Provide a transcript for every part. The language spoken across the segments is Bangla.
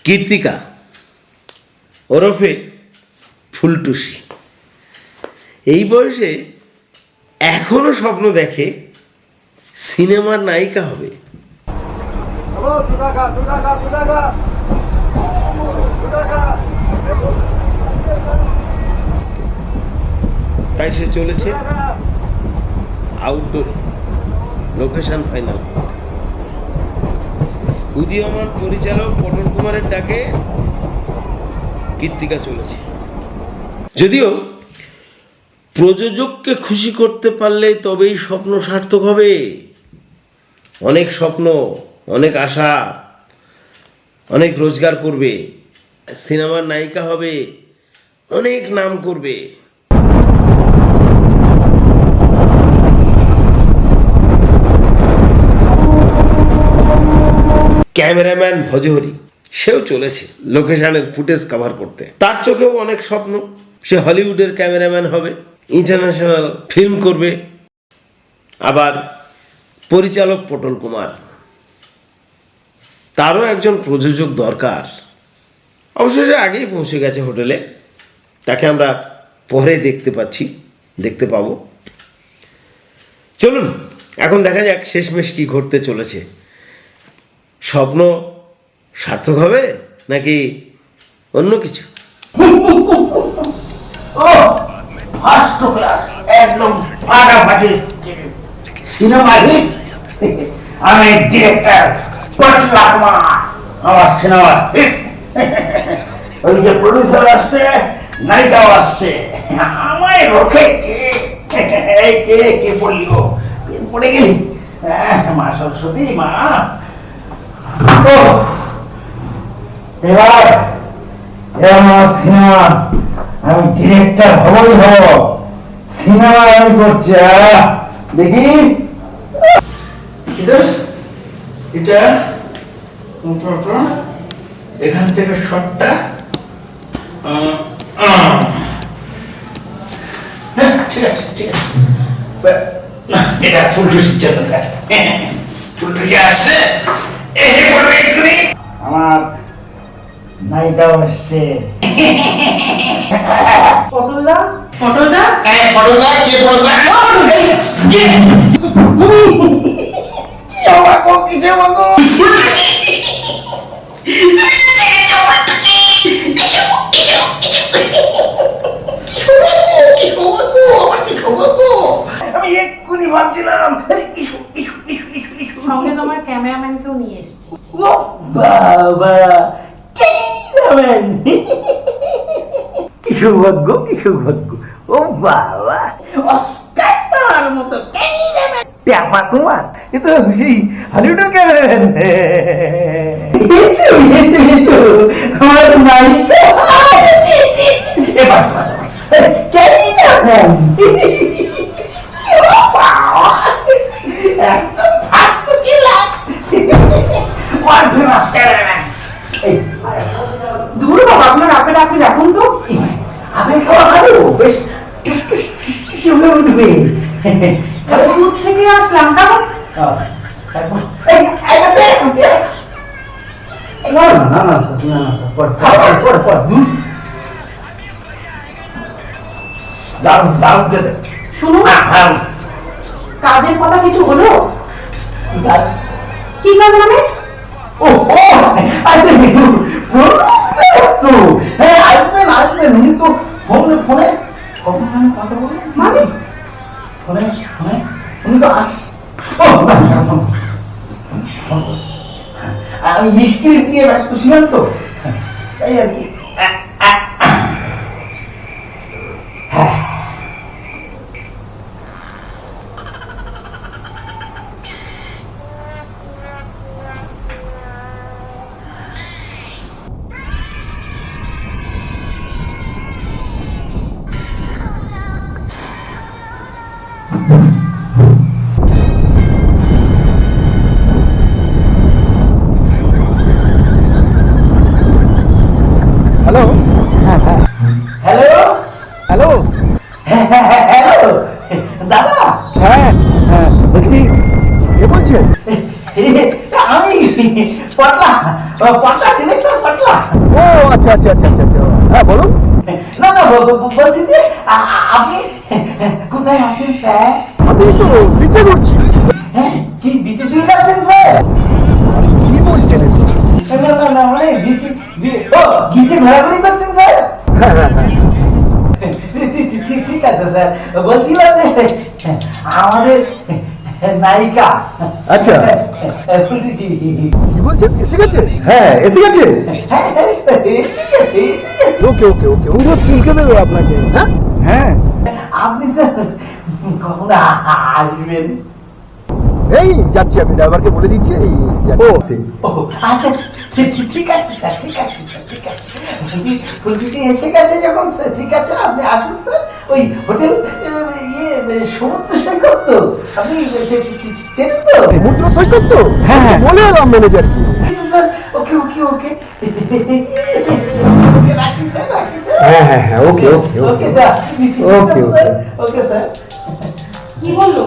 কীর্তিকা ওরফে ফুলটুসি এই বয়সে এখনো স্বপ্ন দেখে সিনেমার নায়িকা হবে। তাই সে চলেছে আউটডোরে লোকেশন ফাইনাল করতে। উদীয়মান পরিচালক পটল কুমারের ডাকে কীর্তিকা চলেছে। যদিও প্রযোজককে খুশি করতে পারলে তবেই স্বপ্ন সার্থক হবে। অনেক স্বপ্ন, অনেক আশা, অনেক রোজগার করবে, সিনেমার নায়িকা হবে, অনেক নাম করবে। ক্যামেরাম্যান ভজহরি সেও চলেছে লোকেশনের ফুটেজ কভার করতে। তার চোখেও অনেক স্বপ্ন, সে হলিউডের ক্যামেরাম্যান হবে, ইন্টারন্যাশনাল ফিল্ম করবে। আবার পরিচালক পটল কুমার, তারও একজন প্রযোজক দরকার। অবশ্যই আগেই পৌঁছে গেছে হোটেলে, তাকে আমরা পরে দেখতে পাবো। চলুন এখন দেখা যাক শেষমেশ কি ঘটতে চলেছে। স্বপ্ন সার্থক হবে নাকি অন্য কিছু? ফার্স্ট ক্লাস, একদম ফাটাফাটি সিনেমা হিট। আমি ডিরেক্টর পটলা কুমার, আমার সিনেমা হিট। ওইদিকে প্রডিউসার আসছে, নায়িকাও আসছে। আমায় রোখে কে পড়লি গো? পড়ে গেলি? মা সরস্বতী, মা। এবার আমার সিনেমা, আমি ডিরেক্টর হবই হব। সিনেমা আমি করছি, দেখি। এটা এখান থেকে শটটা ঠিক আছে, ঠিক আছে। এটা ফুলটুসির জন্য, স্যার। ফুলটুসি আসছে, এসে পড়বে এক্ষুনি। আমার নায়িকাও আসছে। পটলদা, পটলদা, পটলদা, কে পটলদা? তুমি কি অবাক, কিসে অবাক? আমি এক্ষুনি ভাবছিলাম সঙ্গে তোমার ক্যামেরাম্যানকেও নিয়ে এসছি। ও বাবা, ক্যামেরাম্যান! কি সৌভাগ্য, কি সৌভাগ্য! ও বাবা, অস্কার পাওয়ার মতো ক্যামেরাম্যান ট্যাপা কুমার। এ তো সেই হলিউডের ক্যামেরাম্যান। আমার নায়িকা এবার ক্যামেরাম্যান। একদম ফাঁক গেলাম। World famous cameraman. দূর বাবা, আপনার আপনি রাখুন তো। আমি খাওয়া খাবো, বেশ টুসটুসি হয়ে উঠবে। দূর থেকে আসলাম, কেমন? শুনুন, কাজের কথা কিছু হলো? কি কাজ মানে? আসবেন উনি তো ফোনে কখন কথা বলবেন, মানে ফোনে উনি তো আমি মিষ্টির নিয়ে ব্যস্ত ছিলাম তো, তাই আর কি। পটলা পটলা ডিরেক্টর পটলা। ও আচ্ছা আচ্ছা আচ্ছা আচ্ছা আচ্ছা, হ্যাঁ বলুন। না না বলছি যে আপনি কোথায় আছেন স্যার? আমি তো নিচে ঘুরছি। হ্যাঁ কি বিচে চলে আছেন স্যার? আরে কি বলছেন এসব? না না না মানে বিচে ঘোরাঘুরি করছেন স্যার? হ্যাঁ হ্যাঁ হ্যাঁ, ঠিক আছে স্যার, বলছিলাম যে আমাদের নায়িকা আচ্ছা। ফুলটুসি। কি বলছেন, এসে গেছে? হ্যাঁ এসে গেছে। হ্যাঁ ঠিক আছে। ওকে ওকে ওকে, অনুরোধ চুলকে দেবে আপনাকে। হ্যাঁ হ্যাঁ, আপনি স্যার কখন আসবেন? এই যাচ্ছি, আমি ড্রাইভারকে বলে দিচ্ছি। এই যাচ্ছি। ও আচ্ছা ঠিক আছে স্যার, ঠিক আছে স্যার, ঠিক আছে। বলছি ফুলটুসি এসে গেছে যখন স্যার, ঠিক আছে আপনি আসুন স্যার। ওই হোটেল সমুদ্র সৈকত তো আপনি চেনেন তো? সমুদ্র সৈকত তো? হ্যাঁ, হ্যাঁ। বলে এলাম ম্যানেজারকে। আচ্ছা স্যার, ওকে ওকে ওকে ওকে রাখি স্যার, রাখি স্যার। হ্যাঁ হ্যাঁ হ্যাঁ, ওকে ওকে ওকে স্যার, ওকে, ওকে। Okay sir. কি বললো?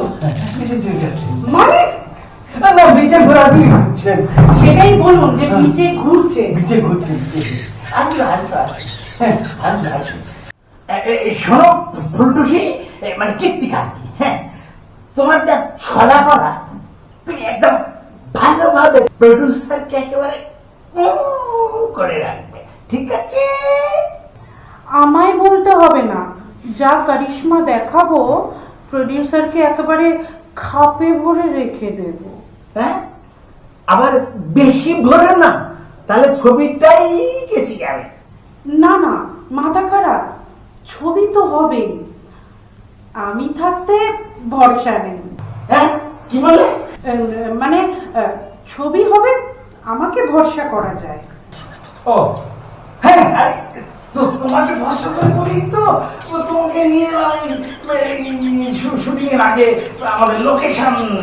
বিচে চলে যাচ্ছে। মানে না বিচে ঘোরাঘুরি করছেন। সেটাই বলুন যে বিচে ঘুরছে। বিচে ঘুরছে, বিচে ঘুরছে। আসবে আসবে আসবে, হ্যাঁ আসবে আসবে। শোনো ফুলটুসি, মানে কীর্তিকা আর কি, হ্যাঁ তোমার যা ছড়া করা, তুমি একদম ভালোভাবে প্রডিউসারকে একেবারে করে রাখবে, ঠিক আছে? আমায় বলতে হবে না, যা কারিশমা দেখাবো প্রডিউসারকে একেবারে খাপে ভরে রেখে দেব। হ্যাঁ আবার বেশি ভরে না, তাহলে ছবিটাই গেছে যাবে। না না, মাথা খারাপ, ছবি তো হবেই। আমি থাকতে ভরসা নেই। হ্যাঁ কি বলে? মানে ছবি হবে, আমাকে ভরসা করা যায়। ও হ্যাঁ, তো তোমাকে ভরসা করে বলি তো তোমাকে নিয়ে শুটিং এর আগে আমাদের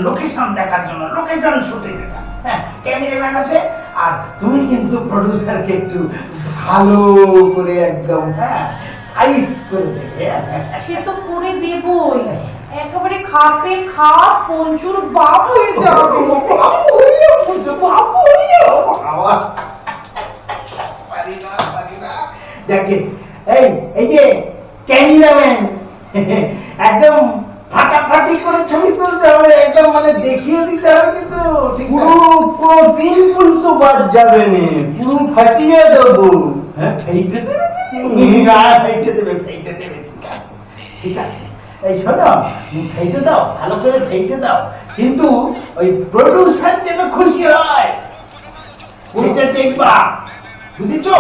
লোকেশন দেখার জন্য, লোকেশন শুটিং এটা, হ্যাঁ ক্যামেরাম্যান আছে, আর তুমি কিন্তু প্রডিউসারকে একটু ভালো করে একদম হ্যাঁ সাইজ করে দেবে। সে তো করে দেবই, একেবারে খাপে খাপ পঞ্চুর বাপ হয়ে যাবে। দেখে এই যে ক্যামেরাম্যান একদম ফাটাফাটি করে ছবি তুলতে হবে, একদম মানে দেখিয়ে দিতে হবে, কিন্তু ঠিক পুরো পিনপুল তো বাদ যাবে না, পুরো ফাটিয়ে দেবো। হ্যাঁ ফেইতে দেবে, ফেইতে দেবে, ঠিক আছে ঠিক আছে। এই শোনো, ফেইতে দাও, ভালো করে ফেইতে দাও, কিন্তু ওই প্রডিউসার যেন খুশি হয় সেটা দেখবা, বুঝেছো?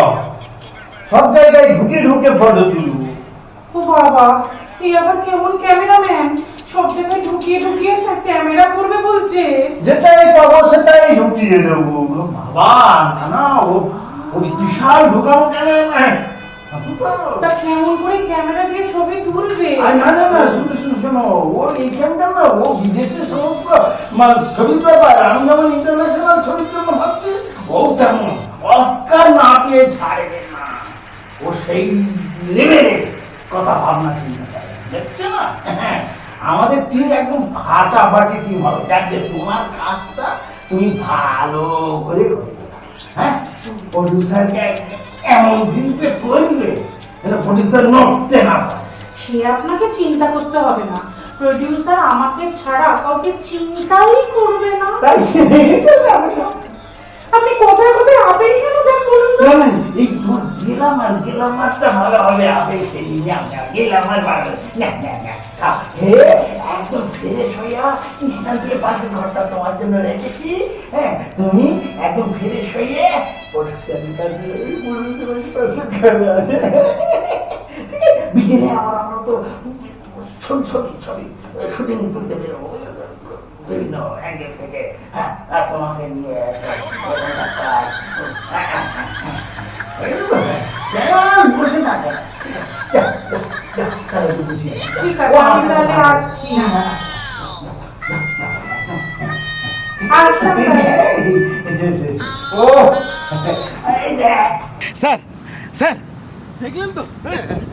সব জায়গায় ঢুকে ঢুকে ফটো তুলবো। ও বাবা, এই আবার কেমন ক্যামেরাম্যান, সব জায়গায় ঢুকিয়ে ঢুকিয়ে ক্যামেরা করবে বলছে। যেটাই পাবো সেটাই ঢুকিয়ে দেবো। বাবা না না, ও বিশাল ঢুকাবো ক্যামেরাম্যান। তা কেমন করে ক্যামেরা দিয়ে ছবি তুলবে? না না না, শুনো শোনো, ও এইখানকার না, ও বিদেশের সমস্ত ছবি ব্যাপার। আমি যেমন ইন্টারন্যাশনাল ছবির জন্য ভাবছি, ও তেমন অস্কার না পেয়ে ছাড়বে না, ও সেই লেভেলের কথা ভাবনা চিন্তা করে, দেখছো না? আমাদের টিম একদম ফাটাফাটি টিম হবে, যার যে তোমার কাজটা তুমি ভালো করে করে দেবে। হ্যাঁ প্রডিউসারকে এমন দিনকে করবে যেন প্রডিউসার নড়তে না পারে। সে আপনাকে চিন্তা করতে হবে না, প্রডিউসার আমাকে ছাড়া কাউকে চিন্তাই করবে না। তাই আপনি কোথায় কোথায় আপেল কেন দেন বলুন তো? এই তোর গেলামারটা ভালো হবে, আপে খেলি গেলামার ভালো একদম ফ্রেশ হইয়া স্নান করে পাশের ঘরটা তোমার জন্য রেখেছি। হ্যাঁ তুমি একদম ফ্রেশ হইয়ে বিকেলে আমরা তো ছবি শুটিং তুলতে বেরোবো বিভিন্ন অ্যাঙ্গেল থেকে। হ্যাঁ আর তোমাকে নিয়ে বসে থাকো, ঠিক আছে, আমি তাহলে আসছি। আসলাম তাহলে। ও এই দেখ স্যার স্যার দেখলেন তো?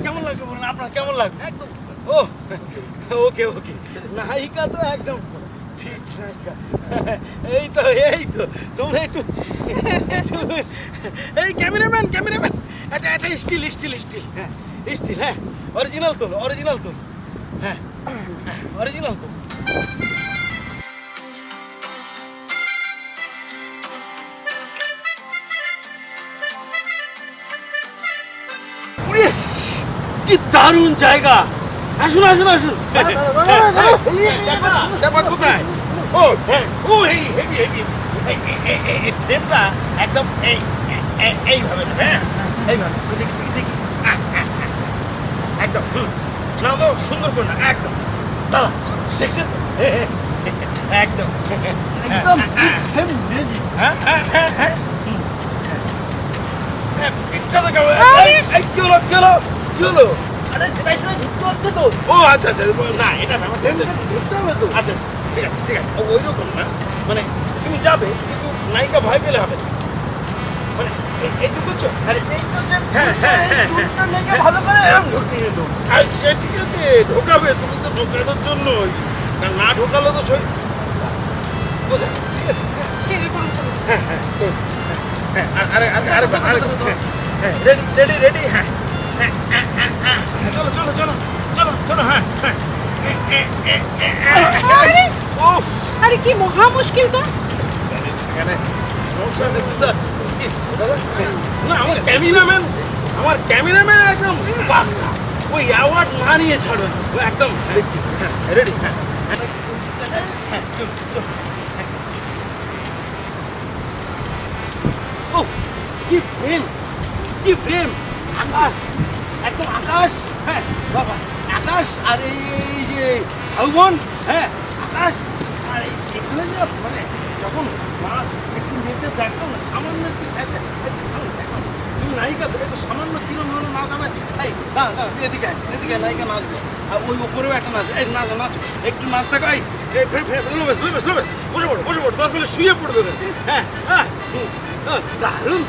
কেমন লাগলো বলুন, আপনার কেমন লাগলো? একদম ও ওকে ওকে, নায়িকা তো একদম ঠিক। এই তো তোমরা একটু এই ক্যামেরাম্যান একটা স্টিল হ্যাঁ স্টিল হ্যাঁ অরিজিনাল তোল হ্যাঁ অরিজিনাল তোল কি দারুণ জায়গা আসুন ব্যাপার কোথায় ও হ্যাঁ ও এই ট্রেনটা একদম এইভাবে হ্যাঁ এইভাবে দেখি একদম না তো সুন্দর করে না একদম দাদা দেখছেন তো একদম হ্যাঁ বিখ্যাত কেমন কি হলো ও আচ্ছা না এটা ব্যাপারটা ঢুকতে হবে তো আচ্ছা ঠিক আছে ওই রকম না মানে তুমি যাবে কিন্তু নায়িকা ভয় পেলে হবে মানে এই তো করছো আরে এই তো যে হ্যাঁ ভালো করে এরকম ঢুকিয়ে দাও আচ্ছা ঠিক আছে ঢোকাবে তুমি তো ঢোকানোর জন্য না ঢোকালে তো সই বোঝা ঠিক আছে আরে রেডি হ্যাঁ চলো হ্যাঁ আরে কি মহা মুশকিল তো এখানে সমস্যা আছে বুঝতে পারছি না আমার ক্যামেরাম্যান একদম পাক্কা ওই অ্যাওয়ার্ড না নিয়ে ছাড়বে না ও একদম রেডি হ্যাঁ চল ও কি ফ্রেম আকাশ একদম আকাশ হ্যাঁ বাবা আকাশ আর এই যে ঝাউবন হ্যাঁ আকাশ আর এখানে যে মানে যখন মাছ একটু নিচে দেখো না সামান্য একটু সাইডে তুমি নায়িকা তো একটু সামান্য কিরম ধরনের নাচ হবে এই দাঁড়া এদিকে নায়িকা নাচবে আর ওই উপরেও একটা নাচ এই নাচ একটু নাচ দেখো এই বসে পড়ো দরকার হলে শুয়ে পড়বে হ্যাঁ দারুণ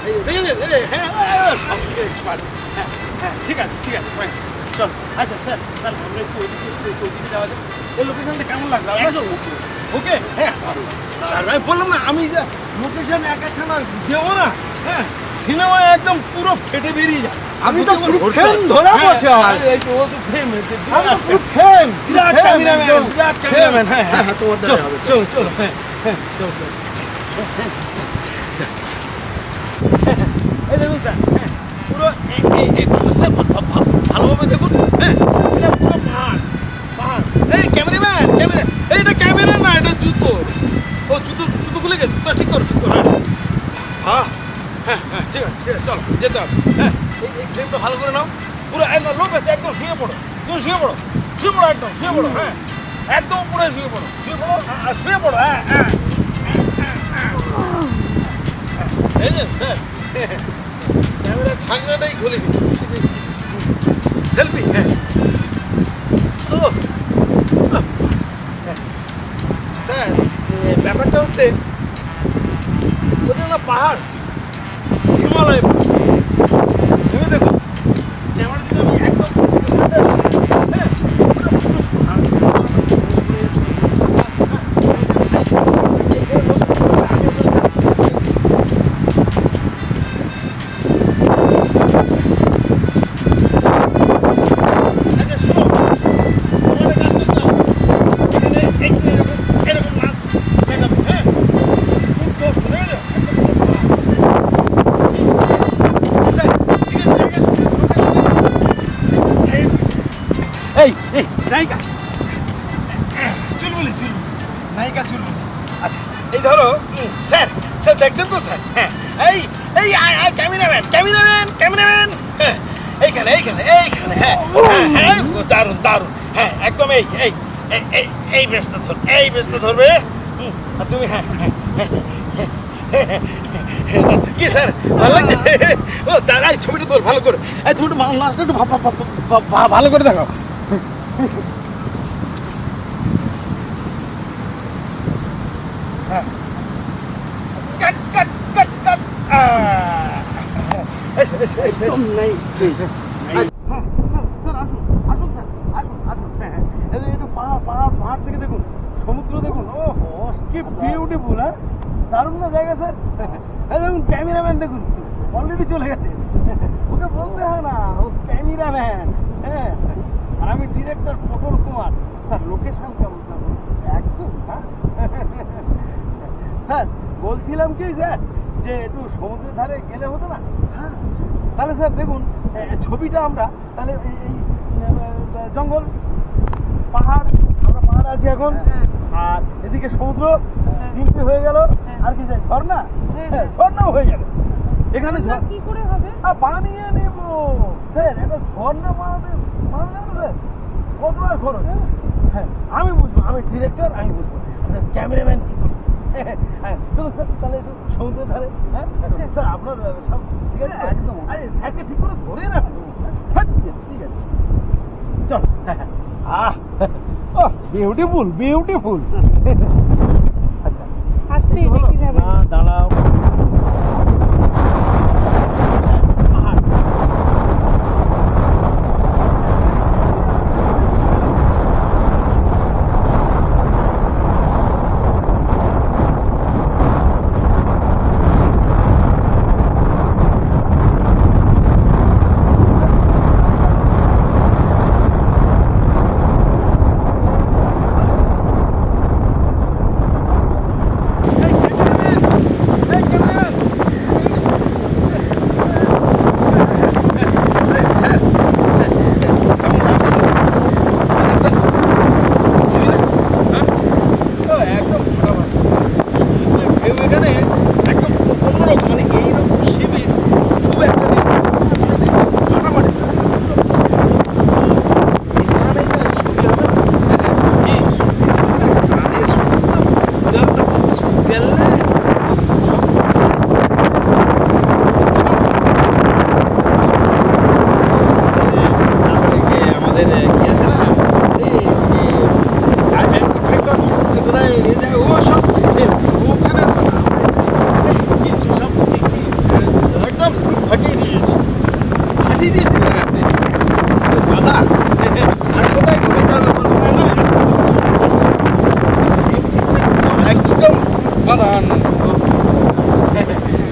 এই দেখেছেন হ্যাঁ সব থেকে এক্সপার্ট হ্যাঁ ঠিক আছে ফাইন চল আচ্ছা স্যার তাহলে আমরা একটু ওইদিকে যাওয়া যায় এই লোকেশনটা কেমন লাগলো একদম ওকে হ্যাঁ আর আমি বললাম না আমি যে লোকেশন একখানা দেবো না হ্যাঁ সিনেমায় একদম পুরো ফেটে বেরিয়ে যায় আমি তো পুরো ফ্রেম ধরা পড়ছে আমার। এই তো ও তো ফ্রেম আমি তো পুরো ফ্রেম বিরাট ক্যামেরাম্যান হ্যাঁ তোমার দ্বারা হবে। চল হ্যাঁ চল এই দেখুন স্যার হ্যাঁ পুরো স্যার ভালোভাবে দেখুন হ্যাঁ এটা পুরো পাহাড় এই ক্যামেরা এইটা ক্যামেরা না এটা জুতো ও জুতো খুলে গেছে তো ঠিক করো হ্যাঁ ঠিক আছে চলো যেতে হবে হ্যাঁ এই ফ্রেমটা ভালো করে নাও পুরো একদম লো পেছে একদম শুয়ে পড়ো একদম শুয়ে পড়ো হ্যাঁ একদম পুরো শুয়ে পড়ো হ্যাঁ এই যে স্যার ক্যামেরা ঢাকনাটাই খুলিনি সেলফি হ্যাঁ ও স্যার ব্যাপারটা হচ্ছে ওটা না পাহাড় হিমালয় ভেবে দেখুন ক্যামেরা দিকে আমি একদম হ্যাঁ এই নায়িকা চুলবুলি নায়িকা চুলবুলি আচ্ছা এই ধরো স্যার দেখছেন তো স্যার হ্যাঁ এই ক্যামেরাম্যান হ্যাঁ এইখানে হ্যাঁ দারুণ হ্যাঁ একদম এই বেশটা ধরবে আর তুমি হ্যাঁ কি স্যার ভালো লাগছে ও দাঁড়াই ছবিটা তোর ভালো করে তুমি একটু নাচটা একটু ভালো করে দেখাও একদম নাই আসুন স্যার আসুন একটু পাহাড় থেকে দেখুন সমুদ্র দেখুন ক্যামেরাম্যান দেখুন অলরেডি চলে গেছে। ওকে বলতে হয় না, ও ক্যামেরাম্যান। হ্যাঁ, আর আমি ডিরেক্টর পটল কুমার। স্যার লোকেশন কেমন স্যার? একদম হ্যাঁ স্যার, বলছিলাম কি স্যার যে একটু সমুদ্রের ধারে গেলে হতো না? হ্যাঁ, তাহলে স্যার দেখুন ছবিটা আমরা তাহলে এই জঙ্গল পাহাড়, আমরা পাহাড় আছি এখন, আর এদিকে সমুদ্র, তিনটে হয়ে গেল। আর কি চাই? ঝর্ণা, হ্যাঁ ঝর্ণাও হয়ে যাবে এখানে। কি করে হবে? বানিয়ে নেব স্যার, একটা ঝর্ণা বানাতে স্যার কত আর খরচ? হ্যাঁ আমি বুঝবো, আমি ডিরেক্টর, আমি বুঝবো। ক্যামেরাম্যান কি করছে? হ্যাঁ চলো স্যার তাহলে একটু সমুদ্রের ধারে। হ্যাঁ স্যার আপনার সব ঠিক আছে একদম? আরে স্যারকে ঠিক করে ধরে রাখবো। হ্যাঁ ঠিক আছে ঠিক আছে, চল। আহ বিউটিফুল বিউটিফুল। আচ্ছা আসতেই দেখি যাবে। না দাঁড়াও,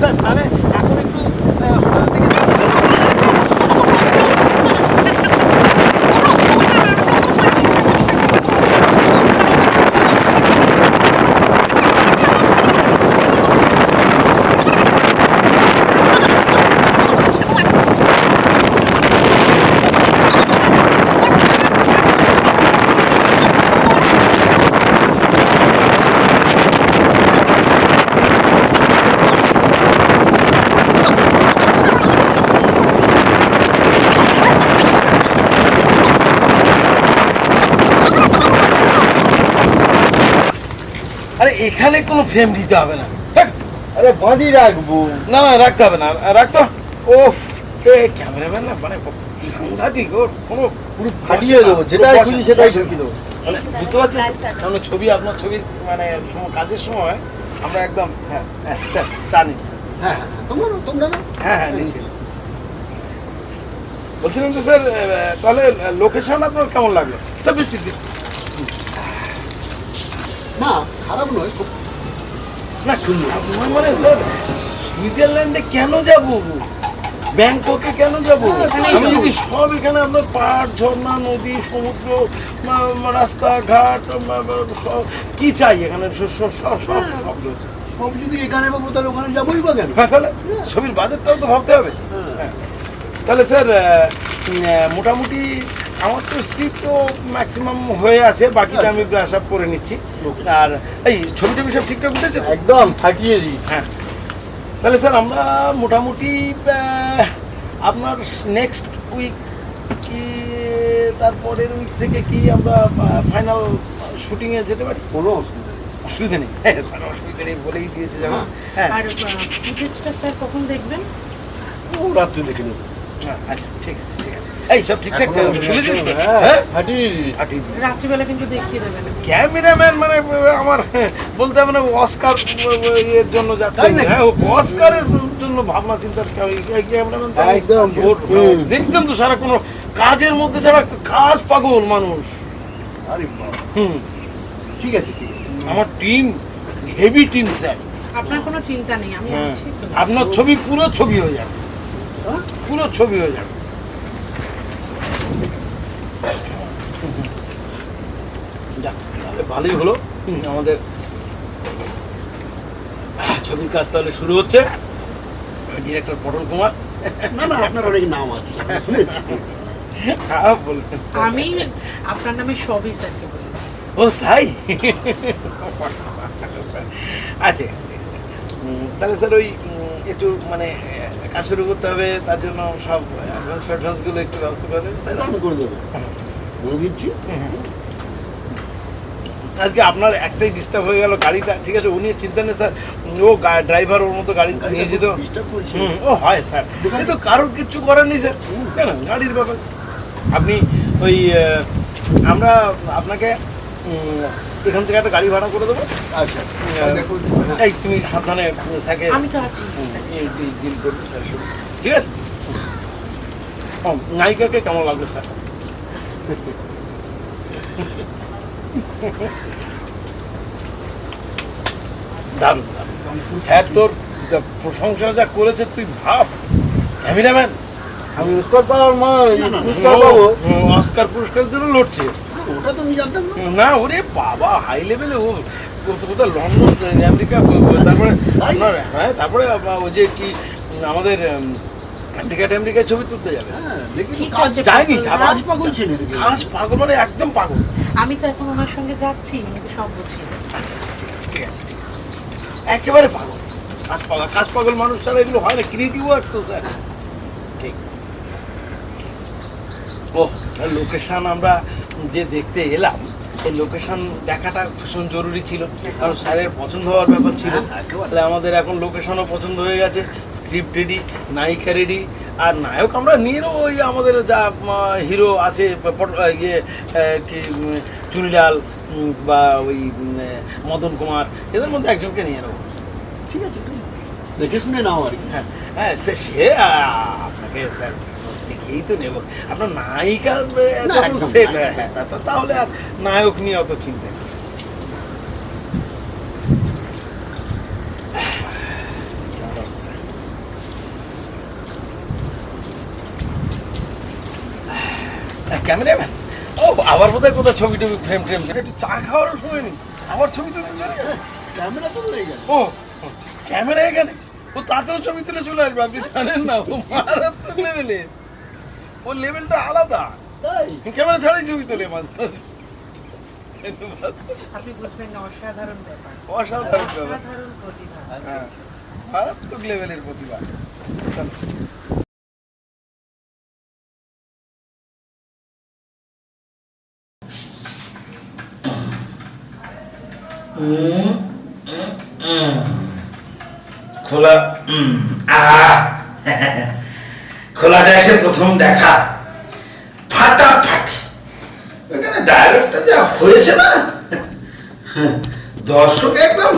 স্যার তাহলে এখন একটু হোটেলের দিকে আরে এখানে কোনো ফ্রেম দিতে হবে না। আরে বাঁধি রাখবো। না না রাখতে হবে না, রাখতো। ওফ ক্যামেরাম্যান না মানে সাংঘাতিক, ওর কোনো পুরো ফাটিয়ে দেবো, যেটাই খুঁজি সেটাই ঢুকিয়ে দেবো। মানে বুঝতে পারছেন, কারণ ছবি আপনার ছবি মানে কাজের সময় আমরা একদম। হ্যাঁ হ্যাঁ স্যার চা নিন স্যার। হ্যাঁ তোমরা হ্যাঁ হ্যাঁ নিচ্ছি। বলছিলাম তো স্যার তাহলে লোকেশন আপনার কেমন লাগলো? স্যার বিস্কিট বিস্কিট না খারাপ নয়, খুব না আমার মানে স্যার সুইজারল্যান্ডে কেন যাব, ব্যাংককে কেন যাব? আমি যদি সব এখানে আপনার পাহাড়, ঝর্ণা, নদী, সমুদ্র, রাস্তাঘাট সব কি চাই এখানে সব সব সব সব রয়েছে। সব যদি এখানে পাবো তাহলে ওখানে যাবোই বা কেন? হ্যাঁ তাহলে ছবির বাজেটটাও তো ভাবতে হবে। হ্যাঁ তাহলে স্যার মোটামুটি আমার তো স্ক্রিপ্ট তো ম্যাক্সিমাম হয়ে আছে, বাকিটা আমি ব্রাশ আপ করে নিচ্ছি। আর এই ছবিটা সব ঠিকঠাক উঠেছে? একদম ফাটিয়ে দিই। হ্যাঁ তাহলে স্যার আমরা মোটামুটি আপনার নেক্সট উইক কি তারপরের উইক থেকে কি আমরা ফাইনাল শুটিংয়ে যেতে পারি? কোনো অসুবিধা নেই। হ্যাঁ স্যার অসুবিধা নেই বলেই দিয়েছে যেমন। হ্যাঁ আর ফুটেজটা স্যার কখন দেখবেন? ও রাত্রে দেখে নেবো। আচ্ছা ঠিক আছে ঠিক আছে। এই সব ঠিকঠাক শুনেছিস তো? হ্যাঁ ফাটিয়ে দিই। ফাটিয়ে দিয়েছে। রাত্রিবেলা কিন্তু দেখিয়ে দেবেন। ক্যামেরাম্যান মানে আমার বলতে হবে না, অস্কার এর জন্য যাচ্ছে। তাই নাকি? হ্যাঁ অস্কারের জন্য ভাবনা চিন্তা ক্যামেরাম্যান একদম। দেখছেন তো সারা কোনো কাজের মধ্যে ছাড়া কাজ পাগল মানুষ। আরে বাবা, হুম ঠিক আছে ঠিক আছে। আমার টিম হেভি টিম স্যার। আপনার কোনো চিন্তা নেই, আমি হ্যাঁ, আছি তো। আপনার ছবি পুরো ছবি হয়ে যাবে, পুরো ছবি হয়ে যাবে। যাক, তাহলে ভালোই হলো। আমাদের ছবির কাজ তাহলে শুরু হচ্ছে। ডিরেক্টর পটল কুমার। না না, আপনার অনেক নাম আছে, আমি শুনেছি। হ্যাঁ, বলবেন স্যার। আমি আপনার নামে সবই স্যারকে বলি। ও তাই? আচ্ছা ঠিক আছে। তাহলে স্যার ওই একটু মানে কাজ শুরু করতে হবে, তার জন্য সব অ্যাডভান্সগুলো একটু ব্যবস্থা করে দেবেন স্যার। আমি করে দেবো, বলে দিচ্ছি। আজকে আপনার একটাই ডিস্টার্ব হয়ে গেল, গাড়িটা ঠিক আছে, উনি চিন্তা নেই স্যার, ও ড্রাইভার ওর মতো গাড়ি নিয়ে যেত। ডিস্টার্ব করছি। ও হয় স্যার, কিন্তু কারোর কিচ্ছু করার নেই স্যার, কেন গাড়ির ব্যাপার। আপনি ওই আমরা আপনাকে এখান থেকে একটা গাড়ি ভাড়া করে দেবো। আচ্ছা, দেখুন। এই তুমি সাবধানে স্যারকে আমি তো আছি। ডিল করবে স্যার, ঠিক আছে। ও, নায়িকাকে কেমন লাগবে স্যার? দারুণ দারুণ। স্যার তোর যা প্রশংসা যা করেছে তুই ভাব। ক্যামেরাম্যান, আমি অস্কার পাওয়ার অস্কার পুরস্কারের জন্য লড়ছে। ওটা তো আমি জানতাম না। না ওরে বাবা, হাই লেভেলে ও কোথাও লন্ডন, আমেরিকা, তারপরে আপনার হ্যাঁ, তারপরে ওই যে কি আমাদের আমেরিকায় ছবি তুলতে যাবে। হ্যাঁ, দেখি ঠিক কাজ আছে, যায়নি, পটল যাবে। দা। কাজ পাগল ছেলে দেখি। কাজ পাগল মানে একদম পাগল। আমি তো এখন ওনার সঙ্গে যাচ্ছি, আমাকে সব বুঝিয়ে দেবে। আচ্ছা আচ্ছা, ঠিক আছে ঠিক আছে, একেবারে পাগল। কাজ পাগল মানুষ ছাড়া এগুলো হয় না, ক্রিয়েটিভ ওয়ার্ক তো স্যার। ঠিক। ও লোকেশন আমরা যে দেখতে এলাম, এই লোকেশন দেখাটা ভীষণ জরুরি ছিল, কারণ স্যারের পছন্দ হওয়ার ব্যাপার ছিল। তাহলে আমাদের এখন লোকেশনও পছন্দ হয়ে গেছে, স্ক্রিপ্ট রেডি, নায়িকা রেডি, আর নায়ক আমরা নিয়ে নেবো ওই আমাদের যা হিরো আছে, ইয়ে কি চুনিলাল বা ওই মদন কুমার, এদের মধ্যে একজনকে নিয়ে নেবো। ঠিক আছে, দেখে শুনে নাও আর কি। হ্যাঁ হ্যাঁ, সে আপনাকে স্যার দেখেই তো নেব। আপনার নায়িকা না, একদম সেট, না। হ্যাঁ, তাহলে আর নায়ক নিয়ে অত চিন্তা নেই। ক্যামেরাম্যান, ও আবার বোধহয় কোথাও ছবি টবি ফ্রেম একটু চা খাওয়ারও সময় নেই, আবার ছবি তুলে ক্যামেরা তো রয়ে গেল। ও ক্যামেরা এখানে, ও তাতেও ছবি তুলে চলে আসবে, আপনি জানেন না, ও মারাত্মক লেভেলের, ওর লেভেলটা আলাদা। তাই ক্যামেরা ছাড়াই ছবি তোলে মাঝে মাঝে। আপনি বুঝবেন না, অসাধারণ ব্যাপার, অসাধারণ ব্যাপার। অসাধারণ প্রতিভা। হ্যাঁ, মারাত্মক লেভেলের প্রতিভা। খোলা আহ খোলাটা এসে প্রথম দেখা ফাটাফাটি, ওখানে ডায়লগটা যা হয়েছে না, দর্শক একদম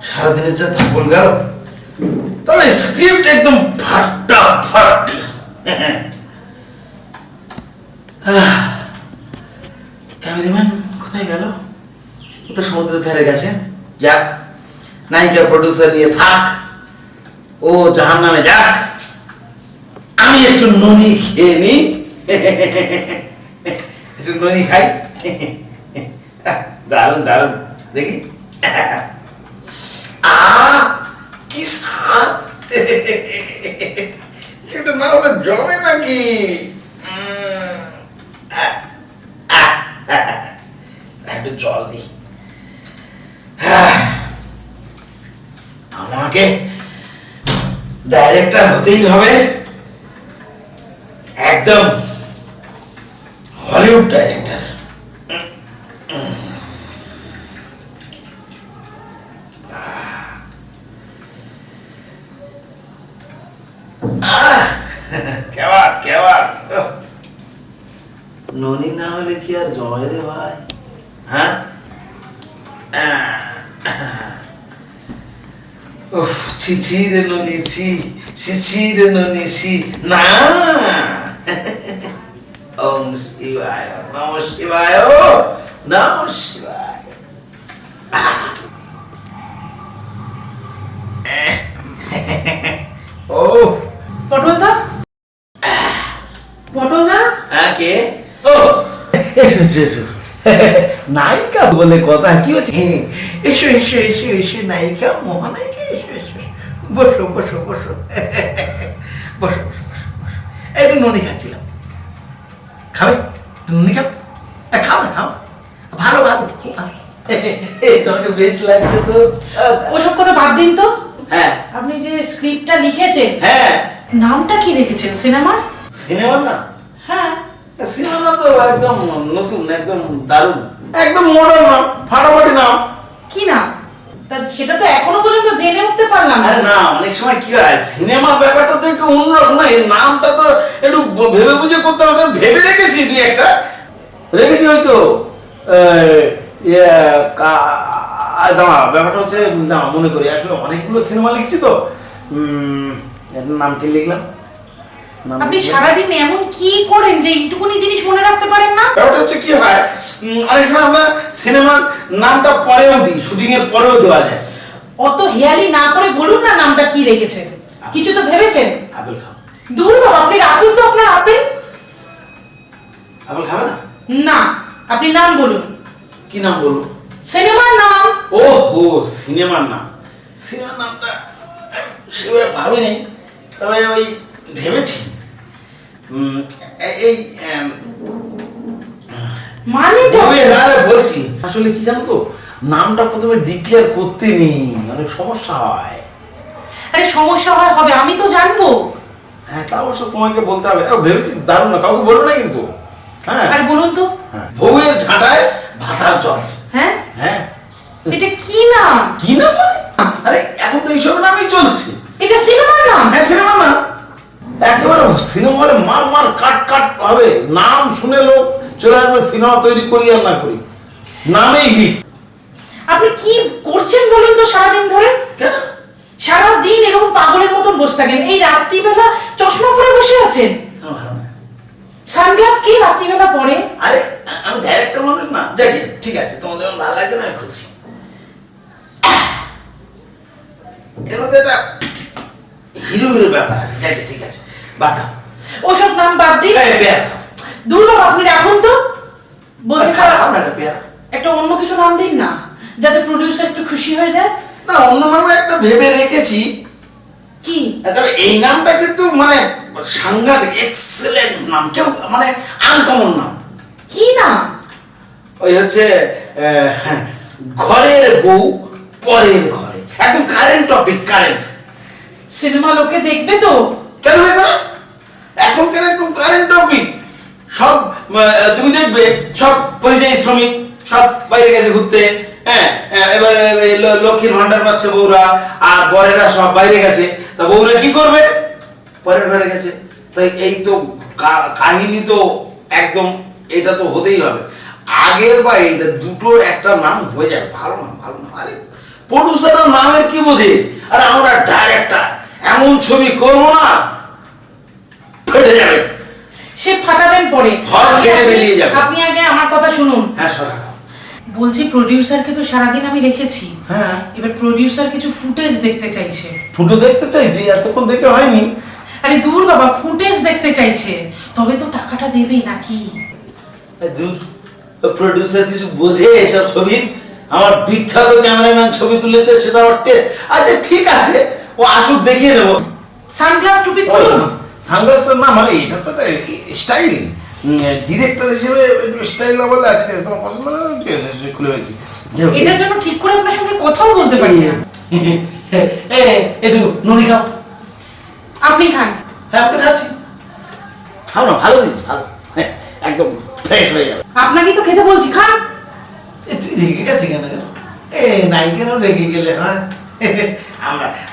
সারাদিনের যা ধকল গেল, তবে স্ক্রিপ্ট একদম ফাটাফাটি। ক্যামেরাম্যান কোথায় গেল? ও তো সমুদ্রের ধারে গেছে। যাক, নায়িকা প্রডিউসার নিয়ে থাক, ও জাহান নামে যাক, আমি একটু ননি খেয়ে নি, একটু ননি খাই। দারুণ দারুণ, দেখি কি স্বাদ, সেটা না হলে জমে নাকি। একটু জল দি। আমাকে ডাইরেক্টর হতেই হবে, একদম হলিউড ডাইরেক্টর। কেমন কেমন ননি না হলে কি আর জয় রে ভাই? হ্যাঁ, ছি রে ননি, ছি রে ননি, ছি না। ওম শিবায় নম শিবায়, নমস্কার। ও পটলদা, পটলদা, কে? ও নায়িকা বলে কথা, কি হচ্ছে? এসো এসো এসো এসো, নায়িকা, মহানায়িকা, এসো এসো, বসো বসো বসো, বসো বসো বসো, একটু ননি খাচ্ছিলাম, খাবে? ননি খাবে? খাও না, খাও, ভালো ভালো, খুব ভালো। তোমাকে বেশ লাগছে তো। ওসব কথা বাদ দিন তো। হ্যাঁ আপনি যে স্ক্রিপ্টটা লিখেছেন, হ্যাঁ, নামটা কি রেখেছেন সিনেমার? সিনেমার না, হ্যাঁ, সিনেমা তো একদম নতুন, একদম দারুণ, একদম মডার্ন নাম, ফাটাফাটি নাম। কি নাম? তা সেটা তো এখনো পর্যন্ত জেনে উঠতে পারলাম না। আরে না, অনেক সময় কি হয়, সিনেমা ব্যাপারটা তো একটু অন্যরকম না, এই নামটা তো একটু ভেবে বুঝে করতে হবে। ভেবে রেখেছি দুই একটা, রেখেছি হয়তো। দাঁড়া, ব্যাপারটা হচ্ছে, দাঁড়া মনে করি, আসলে অনেকগুলো সিনেমা লিখছি তো। নাম কি লিখলাম? আপনি সারাদিন এমন কি করেন যে এইটুকুনি জিনিস মনে রাখতে পারেন না? ব্যাপারটা হচ্ছে কি হয়, অনেক সময় আমরা সিনেমার নামটা পরেও দিই, শুটিং এর পরেও দেওয়া যায়। অত হেয়ালি না করে বলুন না নামটা কি রেখেছেন। কিছু তো ভেবেছেন? আপেল খাও। ধুর বাবা, আপনি রাখুন তো আপনার আপেল। আপেল খাবে না? না, আপনি নাম বলুন। কি নাম বলবো? সিনেমার নাম। ওহো, সিনেমার নাম। সিনেমার নামটা সেভাবে ভাবিনি, তবে ওই ভেবেছি। এই মানেটা বলছি, আসলে কি জানো তো, নামটা প্রথমে ডিক্লেয়ার করতে নেই, অনেক সমস্যা হয়। আরে সমস্যা হবে, আমি তো জানবো। হ্যাঁ, তা অবশ্য তোমাকে বলতে হবে। ভেবেছি দারুণ না, কাউকে বলবো না কিন্তু। হ্যাঁ, আরে বলুন তো। বউয়ের ঝাঁটায় ভাতার জট। হ্যাঁ, হ্যাঁ, এটা কি নাম? কি নাম? আরে এখন তো এইসব নামই চলছে। এটা সিনেমার নাম? হ্যাঁ, সিনেমা না, একেবারে সিনেমার মার মার কাট কাট হবে। নাম শুনে লোক চলে আসবে, সিনেমা তৈরি করি আর না করি, নামেই হিট। আপনি কি করছেন বলুন তো সারাদিন ধরে? কেন? সারাদিন এরকম পাগলের মতন বসে থাকেন, এই রাত্রিবেলা চশমা পরে বসে আছেন। আমার ভালো না। সানগ্লাস কি রাত্রিবেলা পরে? আরে আমি ডাইরেক্টর মানুষ না, যাই ঠিক আছে, তোমাদের ভালো লাগছে না, আমি খুলছি। এর মধ্যে একটা হিরো হিরো ব্যাপার আছে, যাই ঠিক আছে, বাদ। ওসব নাম বাদ দিন। দূর বাবা, আপনি রাখুন তো। বলছি খারাপ না, একটা পেয়ারা। একটা অন্য কিছু নাম দিন না, যাতে প্রডিউসার একটু খুশি হয়ে যায়। না, অন্য নামে একটা ভেবে রেখেছি। কি? তবে এই নামটা কিন্তু মানে সাংঘাতিক, এক্সেলেন্ট নাম, কেউ মানে আনকমন নাম। কি নাম? ওই হচ্ছে ঘরের বউ পরের ঘরে, একদম কারেন্ট টপিক, কারেন্ট। সিনেমা লোকে দেখবে তো? কেন দেখবে না? এখন কেন, একদম কারেন্ট টপিক। সব তুমি দেখবে, সব পরিযায়ী শ্রমিক, সব বাইরে গেছে ঘুরতে। হ্যাঁ, এবার লক্ষ্মীর ভান্ডার পাচ্ছে বউরা, আর বরেরা সব বাইরে গেছে। তা বউরা কি করবে? পরের ঘরে গেছে। তাই এই তো কাহিনী তো একদম, এটা তো হতেই হবে। আগের বা এইটা দুটো একটা নাম হয়ে যাবে, ভালো নাম, ভালো নাম। আরে প্রডিউসারের নামের কি বোঝে? আরে আমরা ডাইরেক্টর, এমন ছবি করবো না ফেটে যাবে। সে ফাটাবেন পরে, হল খেয়ে বেরিয়ে যাবে। আপনি আগে আমার কথা শুনুন। হ্যাঁ, সরা। বলছি প্রডিউসারকে তো সারাদিন আমি রেখেছি, হ্যাঁ, এবার প্রডিউসার কিছু ফুটেজ দেখতে চাইছে। ফুটো দেখতে চাইছি, এতক্ষণ দেখে হয়নি। আরে দূর বাবা, ফুটেজ দেখতে চাইছে, তবে তো টাকাটা দেবে নাকি? প্রডিউসার কিছু বোঝে এসব ছবি? আমার বিখ্যাত ক্যামেরাম্যান ছবি তুলেছে, সেটা ওরটে। আচ্ছা ঠিক আছে, ও আসুক, দেখিয়ে দেবো। সানগ্লাস টুপি খুলুন। সানগ্লাসটা না, মানে এটা তো একটা স্টাইল, ডিরেক্টর হিসেবে একটু স্টাইল না বললে আছে, তোমার পছন্দ না, ঠিক আছে, খুলে ফেলছি। এটার জন্য ঠিক করে আপনার সঙ্গে কথাও বলতে পারি না। একটু নুনি খাও। আপনি খান। হ্যাঁ, আপনি খাচ্ছি, খাও না, ভালো জিনিস, ভালো, একদম ফ্রেশ হয়ে যাবে। আপনাকেই তো খেতে বলছি, খান। তুই রেগে গেছি কেন? নায়িকারও রেগে গেলে? হ্যাঁ,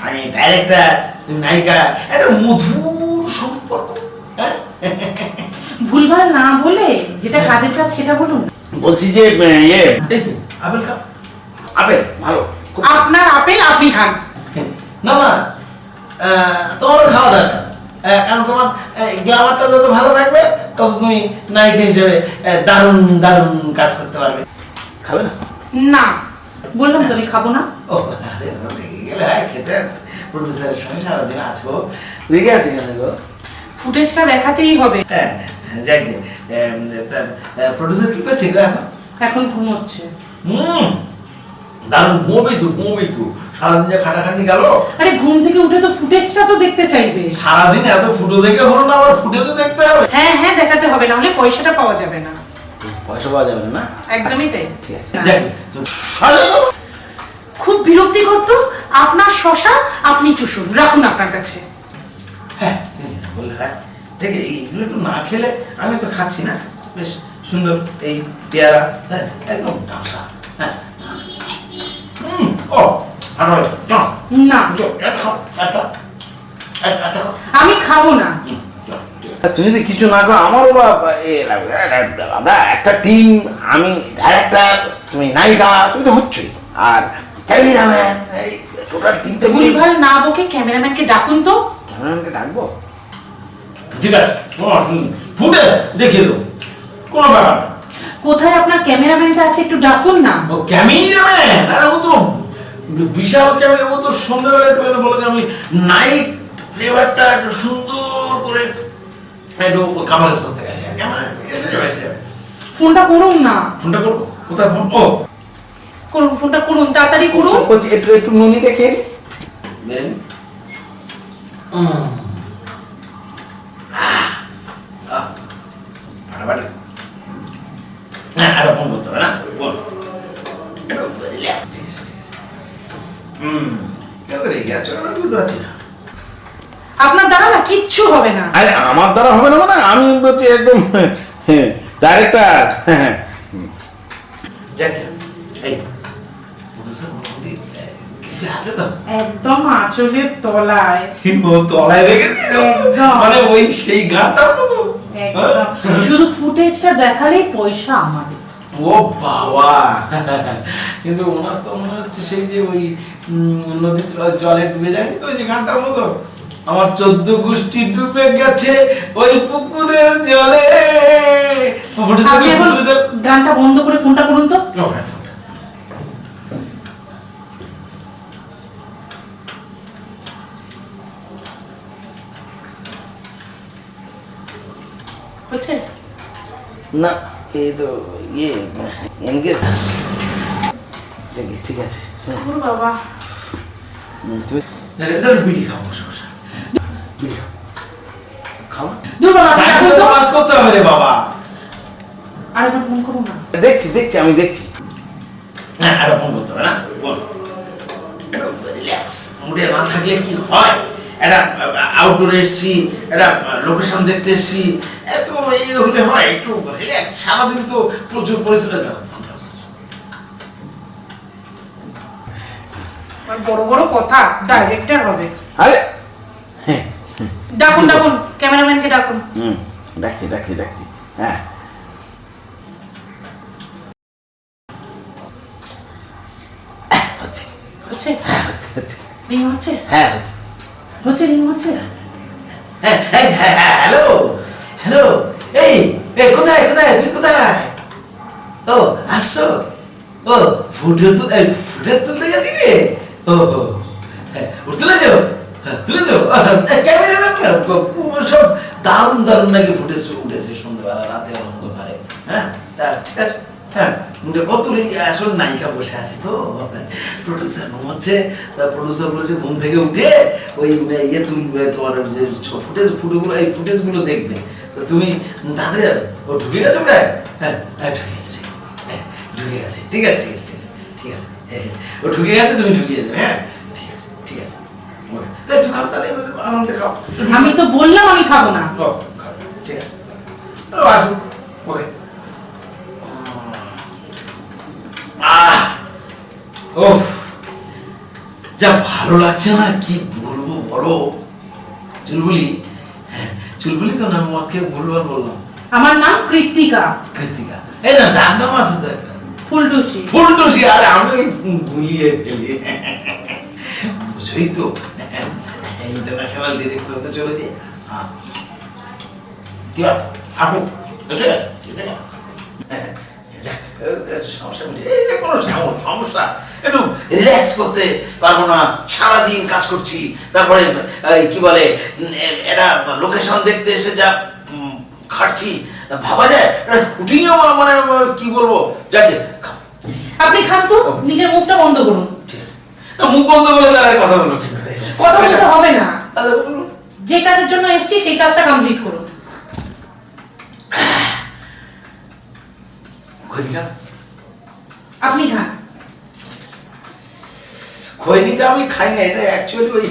আমি ডাইরেক্টর, তুমি নায়িকা, একটা মধুর সম্পর্ক। হ্যাঁ, ভুলভাল না বলে যেটা কাজের কাজ সেটা বলুন। বলছি যে এই তো আপেল খাও, আপেল ভালো। আপনার আপেল আপনি খান। না না, তোমারও খাওয়া দরকার, কারণ তোমার গ্ল্যামারটা যত ভালো থাকবে, তত তুমি নায়িকা হিসেবে দারুণ দারুণ কাজ করতে পারবে। খাবে না? না, বললাম তো আমি খাবো না। ও আরে রেগে গেলে হয় খেতে, প্রডিউসারের সঙ্গে সারাদিন আছো, রেগে আছি কেন গো? ফুটেজটা দেখাতেই হবে। হ্যাঁ যাক গে, প্রডিউসার কি করছে গো এখন? এখন ঘুমোচ্ছে। দারুণ ঘুমোবেই তো সারাদিন যা খাটাখাটনি গেল। আরে ঘুম থেকে উঠে তো ফুটেজটা তো দেখতে চাইবে। সারাদিন এত ফুটো দেখে হলো না, আবার ফুটেজও দেখতে হবে। হ্যাঁ হ্যাঁ, দেখাতে হবে, না হলে পয়সাটা পাওয়া যাবে না। পয়সা পাওয়া যাবে না? একদমই তাই। ঠিক আছে না। যাক গে, তো সাজানো। খুব বিরক্তিকর তো, আপনার শশা আপনি চুষুন, রাখুন আপনার কাছে। হ্যাঁ তুমি এটা বললে হয়। দেখে এইগুলো একটু না খেলে, আমি তো খাচ্ছি না, বেশ সুন্দর এই পেয়ারা, হ্যাঁ একদম ডাঁসা। হ্যাঁ ও ভালো লাগে। চল না, চল, একটা খাও, একটা খাও। আমি খাবো না। তুমি যদি কিছু না খাও আমারও বা এ লাগবে। আমরা একটা টিম, আমি ডাইরেক্টর, তুমি নায়িকা, তুমি তো হচ্ছই, আর ক্যামেরাম্যান, এই টোটাল টিমটা ভুলভাল না বকে ক্যামেরাম্যানকে ডাকুন তো। ক্যামেরাম্যানকে ডাকবো? ঠিক আছে, কোনো অসুবিধা নেই, ফুটে দেখিয়ে দেবো, কোনো ব্যাপার না। কোথায় আপনার ক্যামেরাম্যানটা আছে, একটু ডাকুন না। ও ক্যামেরাম্যান, আরে ও তো বিশাল ক্যামেরা, ও তো সন্ধ্যাবেলা একটু এনে বলে যে আমি নাইট ফ্লেভারটা একটু সুন্দর করে একটু কাভারেজ করতে গেছে। ক্যামেরা এসে যাবে। ফোনটা করুন না। ফোনটা করবো? কোথায় ফোন? ও করুন, ফোনটা করুন, তাড়াতাড়ি করুন। করছি, একটু নুনি দেখে বেরেন। ফাটাফাটি। হ্যাঁ একটা ফোন করতে হবে না? বল একটু রিল্যাক্স। কেন রেগে আছো? আমি বুঝতে পারছি না। আপনার দ্বারা না কিচ্ছু হবে না। আরে আমার দ্বারা হবে না মানে, আমি বলছি একদম ডাইরেক্টর। যাক এই আছে তো একদম আঁচলের তলায়। ও তলায় রেখেছি একদম। মানে ওই সেই গানটার মতো। একদম। শুধু ফুটেজটা দেখালেই পয়সা আমাদের। ও বাবা, কিন্তু ওনার তো মনে হচ্ছে সেই যে ওই নদীর জলে ডুবে যায়নি তো, ওই যে গানটার মতো, আমার 14 গোষ্ঠী ডুবে গেছে ওই পুকুরের জলে। আপনি এখন গানটা বন্ধ করে ফোনটা করুন তো। হচ্ছে না এই তো ইয়ে এনগেজ আসছে। দেখি ঠিক আছে, ওর বাবা। তুমি বিড়ি খাও, বসে বসে বিড়ি খাও, খাও। দূর বাবা, আপনি টাইমটা রাখুন তো তো। পাস করতে হবে রে বাবা। আরেকবার ফোন করুন না। দেখছি আমি দেখছি। হ্যাঁ আরে ফোন করতে হবে না, বল একটু রিল্যাক্স মুডে না থাকলে কি হয়? একটা আউটডোরে এসছি, একটা লোকেশন দেখতে এসছি, এত এই হলে হয়? একটু রিল্যাক্স। সারাদিন তো প্রচুর পরিশ্রম। আর বড় বড় কথা, ডাইরেক্টর হবে। আরে ডাকুন, ক্যামেরাম্যানকে ডাকুন। ডাকছি। হ্যাঁ হচ্ছে হচ্ছে হচ্ছে রিং হচ্ছে। হ্যাঁ হচ্ছে। রিং হচ্ছে। হ্যালো এই কোথায় তুমি কোথায়? ও আসছো? ও ফুটেজ তুলতে গেছি রে। ও তুলেছো? সব দারুণ নাকি ফুটেজ উঠেছে সন্ধ্যাবেলা, রাতে অন্ধকারে। হ্যাঁ ঠিক আছে। হ্যাঁ কত আসলে নায়িকা বসে আছে তো, প্রডিউসার ঘুমোচ্ছে, প্রডিউসার বলেছে ঘুম থেকে উঠে ওই ইয়ে তুলবে, তোমার ফুটেজগুলো, এই ফুটেজগুলো দেখবে। তো তুমি তাড়াতাড়ি যাবে। ও ঢুকে গেছো প্রায়? হ্যাঁ ঢুকে গেছে। ঠিক আছে ও ঢুকে গেছে, তুমি ঢুকিয়ে দেবে। হ্যাঁ ঠিক আছে একটু খাও তাহলে, আনন্দে খাও। আমি তো বললাম আমি খাবো না। ও খাও, ঠিক আছে আসুন। ওকে ওহ যা ভালো লাগছে না, কি বলবো বলো। চুলবুলি, হ্যাঁ চুলবুলি তো নাম, মদ খেয়ে ভুলবার বললাম। আমার নাম কৃত্তিকা। কৃত্তিকা, এই না ডাক নাম আছে তো একটা, ফুলটুসি। আরে আমি ভুলিয়ে ফেলি, বুঝই তো ইন্টারন্যাশনাল ডিরেক্টর হতে চলেছি। কি আসুন যাক, সমস্যা মিটে এই যে কোনো সমস্যা একটু রিল্যাক্স করতে পারবো না, সারাদিন কাজ করছি, তারপরে কি বলে এটা লোকেশন দেখতে এসে যা খাটছি, ভাবা যায় শুটিংও মানে কি বলবো, যাকে আপনি খান তো, নিজের মুখটা বন্ধ করুন। ঠিক আছে, মুখ বন্ধ করলে তারা কথা বলবো কি করে? কথা বলতে হবে না, আচ্ছা বলুন। যে কাজের জন্য এসেছি সেই কাজটা কমপ্লিট করুন। খৈনিটা আপনি খান। খৈনিটা আমি খাই না, এটা অ্যাকচুয়ালি ওই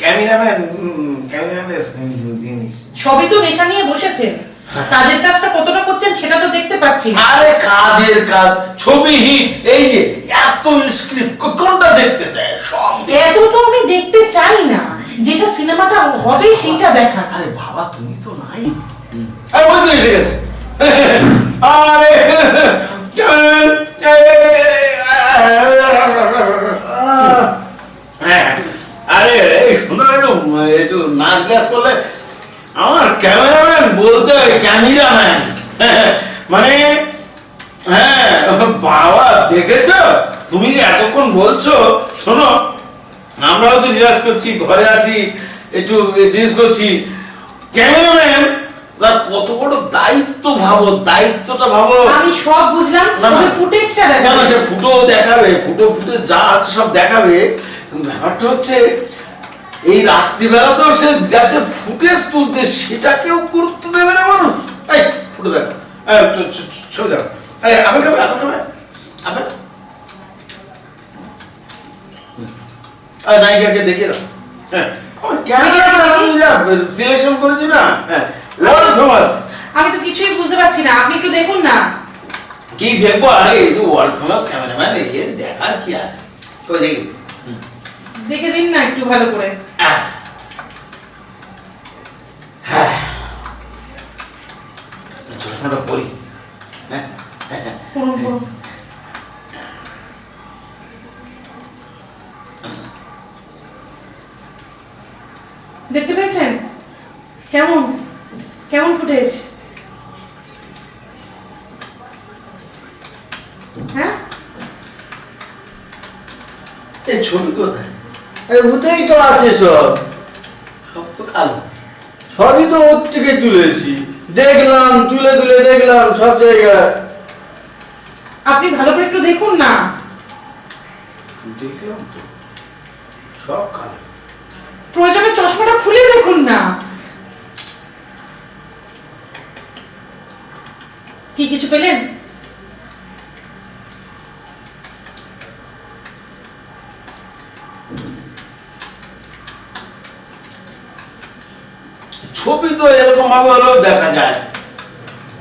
ক্যামেরাম্যানের জিনিস। সবই তো নেশা নিয়ে বসেছেন, কাজের কাজটা কতটা করছেন সেটা তো দেখতে পাচ্ছি। আরে কাজের কাজ, ছবি হিট, এই যে এত স্ক্রিপ্ট কোনটা দেখতে চায় সব এত তো আমি দেখতে চাই না, যেটা সিনেমাটা হবে সেইটা দেখা। আরে বাবা তুমি তো নাই, আরে ওই তো এসে গেছে। আরে আরে এই সুন্দর একটু নাচ গ্লাস করলে আমার ক্যামেরাম্যান বলতে হয় ক্যামেরাম্যান, মানে হ্যাঁ বাবা দেখেছ তুমি যে এতক্ষণ বলছো, শোনো আমরা হয়তো রিলাক্স করছি, ঘরে আছি, একটু ড্রেস করছি, ক্যামেরাম্যান তার কত বড় দায়িত্ব ভাবো, দায়িত্বটা ভাবো। আমি সব বুঝলাম, না, না। ওই ফুটেজটা না দেখাবো। না, সে ফুটো দেখাবে, ফুটো যা আছে সব দেখাবে, কিন্তু ব্যাপারটা হচ্ছে এই রাত্রিবেলাতেও সে গেছে ফুটেজ তুলতে, সেটা কেউ গুরুত্ব দেবে না মানুষ। এই ফুটো দেখো, ছবি দেখো, এই আপেল খাবে, আপেল খাবে, আপেল নায়িকাকে দেখে দাও। হ্যাঁ আমার ক্যামেরা সিলেকশন করেছি না, হ্যাঁ ওয়ার্ল্ড ফেমাস। আমি তো কিছুই বুঝতে পারছি না, আপনি একটু দেখুন না। কি দেখবো, আরে এই যে ওয়ার্ল্ড ফেমাস ক্যামেরাম্যান, এর দেখার কি আছে, কই দেখি। দেখে দিন না একটু ভালো করে। চশমাটা পরি, হ্যাঁ পড়ুন, পড়ুন। দেখতে পেয়েছেন কেমন কেমন ফুটেজ? হ্যাঁ, এই ছবি কোথায়? ওতেই তো আছে সব, সব তো কালো। সবই তো ওর থেকে তুলেছি, দেখলাম তুলে তুলে দেখলাম সব জায়গায়। আপনি ভালো করে একটু দেখুন না। দেখলাম তো সব কালো। প্রয়োজনে চশমাটা খুলে দেখুন না। কি কিছু পেলেন? ছবি তো এরকম ভাবে হলেও দেখা যায়,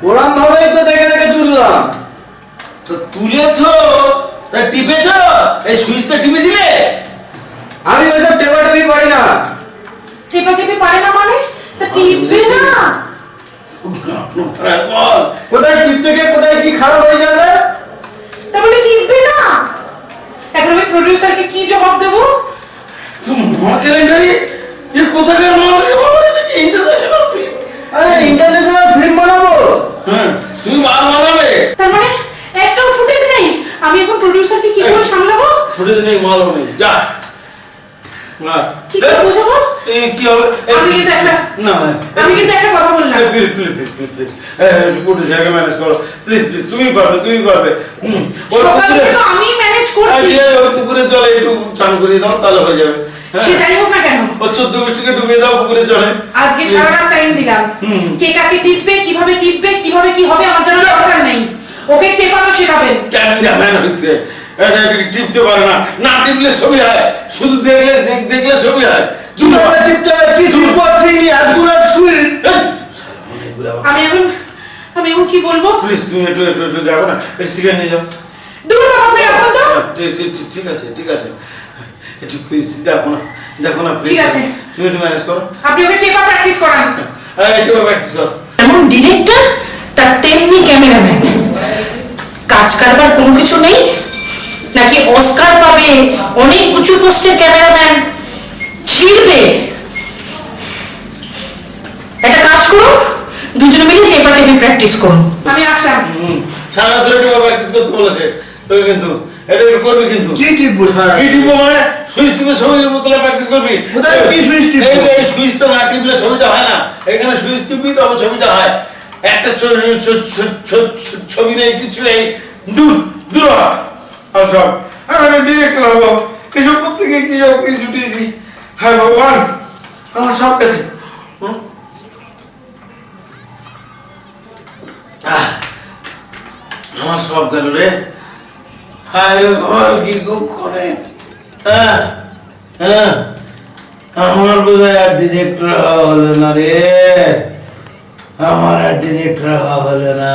ওরম ভাবেই তো দেখে দেখে তুললাম। তো তুলেছো তা টিপেছো, এই সুইচটা টিপেছিলে? আমি ওইসব টেপাটেপি পারি না। টেপা টেপি পারে না মানে? তা টিপবে না। কোথায় টিপতে গিয়ে কোথায় কি খারাপ হয়ে যাবে? তা বলে টিপবে না? এখন আমি প্রোডিউসারকে কি জবাব দেবো? তুমি কেলেঙ্কারি, এ কোথাকার মাল বাবা, ইন্টারন্যাশনাল ফিল্ম। আরে ইন্টারন্যাশনাল ফিল্ম বানাবো? হ্যাঁ তুমি মাল বানাবে, তার মানে একটাও ফুটেজ নেই। আমি এখন প্রোডিউসারকে কি করে সামলাবো? ফুটেজ নেই, মালও নেই, যা না কি করে বোঝাবো? এই কি হবে? আমি কিন্তু একটা- না আমি কিন্তু একটা কথা বললাম। Please please please please please পুরো জায়গা ম্যানেজ করো, প্লিজ প্লিজ, তুমি পারবে, তুমি পারবে। ওই সকাল পুকুরে, থেকে তো আমি ম্যানেজ করছি। ওই পুকুরের জলে একটু চান করিয়ে দাও, তাহলে হয়ে যাবে। সে যাই হোক না কেন, ও 14 গোষ্ঠীকে ডুবিয়ে দাও পুকুরের জলে। আজকে সারা রাত টাইম দিলাম। কে কাকে টিপবে, কিভাবে টিপবে, কিভাবে কি হবে আমার জানার দরকার নেই। ওকে টেপানো শেখাবেন। ক্যামেরাম্যান হয়েছে, টিপতে পারে না, না টিপলে ছবি হয়, শুধু দেখলে দেখলে ছবি হয়। কিভাবে টিপতে হয়, কি টিপবো, ঠিক এতগুলো সুইচ। আমি এখন কি বলবো? প্লিজ তুমি একটু একটু একটু দেখো না, একটু সিগারেট নিয়ে যাও। দূর বাবা, আপনি রাখুন তো। ঠিক আছে ঠিক আছে, একটু প্লিজ দেখো না, দেখো না প্লিজ। ঠিক আছে। তুমি একটু ম্যানেজ করো, আপনি ওকে টেপা প্র্যাকটিস করান। একটু প্র্যাকটিস করো। যেমন ডিরেক্টর তার তেমনি ক্যামেরাম্যান। কাজ কারবার কোনো কিছু নেই নাকি অস্কার পাবে অনেক উঁচু পোস্টের ক্যামেরাম্যান ছিড়বে? একটা কাজ করুন, দুজনে মিলে টেপা টেপি প্র্যাকটিস করুন। আমি আসলাম। সারা ধরে প্র্যাকটিস করতে বলেছে তুই কিন্তু এটা একটু করবি কিন্তু কি টিপবো সারা কি টিপবো মানে সুইচ টিপে ছবির বোতলে প্র্যাকটিস করবি কোথায় কি সুইচ টিপবো? এই যে এই সুইচটা না টিপলে ছবিটা হয় না এখানে সুইচ টিপবি তবে ছবিটা হয় একটা ছবি নেই কিছু নেই দূর দূর হ। আর সব আমি ডিরেক্টর হবো কিছু করতে গিয়ে কি সব কিছু জুটিয়েছি হ্যাঁ ভগবান আমার সব কাছে আমার সব গেল রে হায় রে ভগবান কি করে হ্যাঁ হ্যাঁ আমার বোধহয় আর ডিরেক্টর হলো না রে আমার আর ডিরেক্টর হলো না